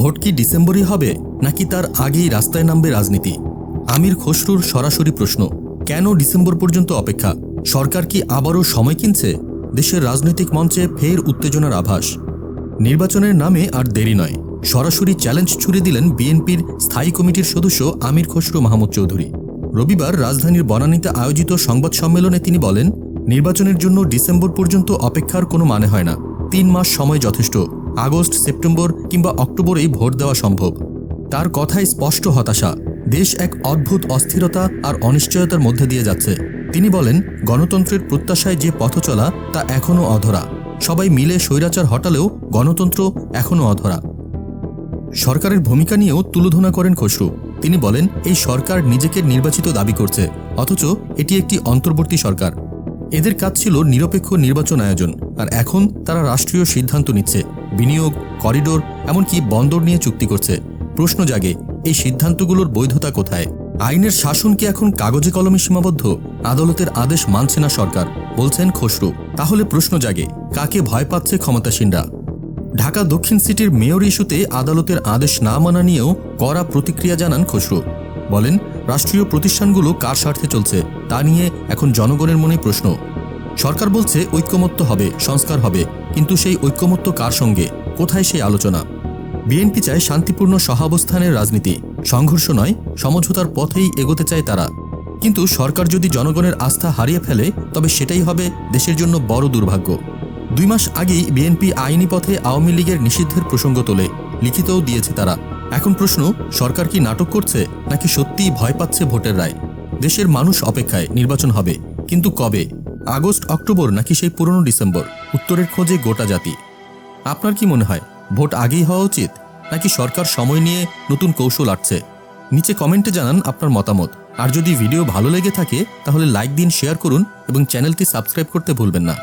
Vote কি ডিসেম্বরই হবে নাকি তার আগেই রাস্তায় নামবে রাজনীতি? আমির খসরুর সরাসরি প্রশ্ন, কেন ডিসেম্বর পর্যন্ত অপেক্ষা? সরকার কি আবারও সময় কিনছে? দেশের রাজনৈতিক মঞ্চে ফের উত্তেজনার আভাস। নির্বাচনের নামে আর দেরি নয়, সরাসরি চ্যালেঞ্জ ছুড়ে দিলেন বিএনপির স্থায়ী কমিটির সদস্য আমির খসরু মাহমুদ চৌধুরী। রবিবার রাজধানীর বনানীতে আয়োজিত সংবাদ সম্মেলনে তিনি বলেন, নির্বাচনের জন্য ডিসেম্বর পর্যন্ত অপেক্ষার কোনো মানে হয় না। 3 মাস সময় যথেষ্ট। আগস্ট, সেপ্টেম্বর কিংবা অক্টোবরেই ভোট দেওয়া সম্ভব। তার কথায় স্পষ্ট হতাশা। দেশ এক অদ্ভুত অস্থিরতা আর অনিশ্চয়তার মধ্যে দিয়ে যাচ্ছে। তিনি বলেন, গণতন্ত্রের প্রত্যাশায় যে পথ চলা তা এখনও অধরা। সবাই মিলে স্বৈরাচার হটালেও গণতন্ত্র এখনও অধরা। সরকারের ভূমিকা নিয়েও তুলোধনা করেন খসরু। তিনি বলেন, এই সরকার নিজেকে নির্বাচিত দাবি করছে, অথচ এটি একটি অন্তর্বর্তী সরকার। এদের কাজ ছিল নিরপেক্ষ নির্বাচন আয়োজন, আর এখন তারা রাষ্ট্রীয় সিদ্ধান্ত নিচ্ছে, বিনিয়োগ, করিডোর, এমনকি বন্দর নিয়ে চুক্তি করছে। প্রশ্ন জাগে, এই সিদ্ধান্তগুলোর বৈধতা কোথায়? আইনের শাসন কি এখন কাগজে কলমে সীমাবদ্ধ? আদালতের আদেশ মানছে না সরকার, বলছেন খসরু। তাহলে প্রশ্ন জাগে, কাকে ভয় পাচ্ছে ক্ষমতাসীনরা? ঢাকা দক্ষিণ সিটির মেয়র ইস্যুতে আদালতের আদেশ না মানা নিয়েও কড়া প্রতিক্রিয়া জানান খসরু। বলেন, রাষ্ট্রীয় প্রতিষ্ঠানগুলো কার স্বার্থে চলছে তা নিয়ে এখন জনগণের মনে প্রশ্ন। সরকার বলছে ঐক্যমত্য হবে, সংস্কার হবে, কিন্তু সেই ঐক্যমত্য কার সঙ্গে? কোথায় সেই আলোচনা? বিএনপি চায় শান্তিপূর্ণ সহাবস্থানের রাজনীতি, সংঘর্ষ নয়, সমঝোতার পথেই এগোতে চায় তারা। কিন্তু সরকার যদি জনগণের আস্থা হারিয়ে ফেলে, তবে সেটাই হবে দেশের জন্য বড় দুর্ভাগ্য। 2 মাস আগেই বিএনপি আইনি পথে আওয়ামী লীগের নিষিদ্ধের প্রসঙ্গ তোলে, লিখিতও দিয়েছে তারা। এখন প্রশ্ন, সরকার কি নাটক করছে নাকি সত্যিই ভয় পাচ্ছে ভোটের রায়? দেশের মানুষ অপেক্ষায়, নির্বাচন হবে, কিন্তু কবে? আগস্ট, অক্টোবর নাকি সেই পুরনো ডিসেম্বর? উত্তরের খোঁজে গোটা জাতি। আপনার কি মনে হয়, ভোট আগেই হওয়া উচিত নাকি সরকার সময় নিয়ে নতুন কৌশল আঁটছে? নিচে কমেন্টে জানান আপনার মতামত। আর যদি ভিডিও ভালো লেগে থাকে তাহলে লাইক দিন, শেয়ার করুন এবং চ্যানেলটি সাবস্ক্রাইব করতে ভুলবেন না।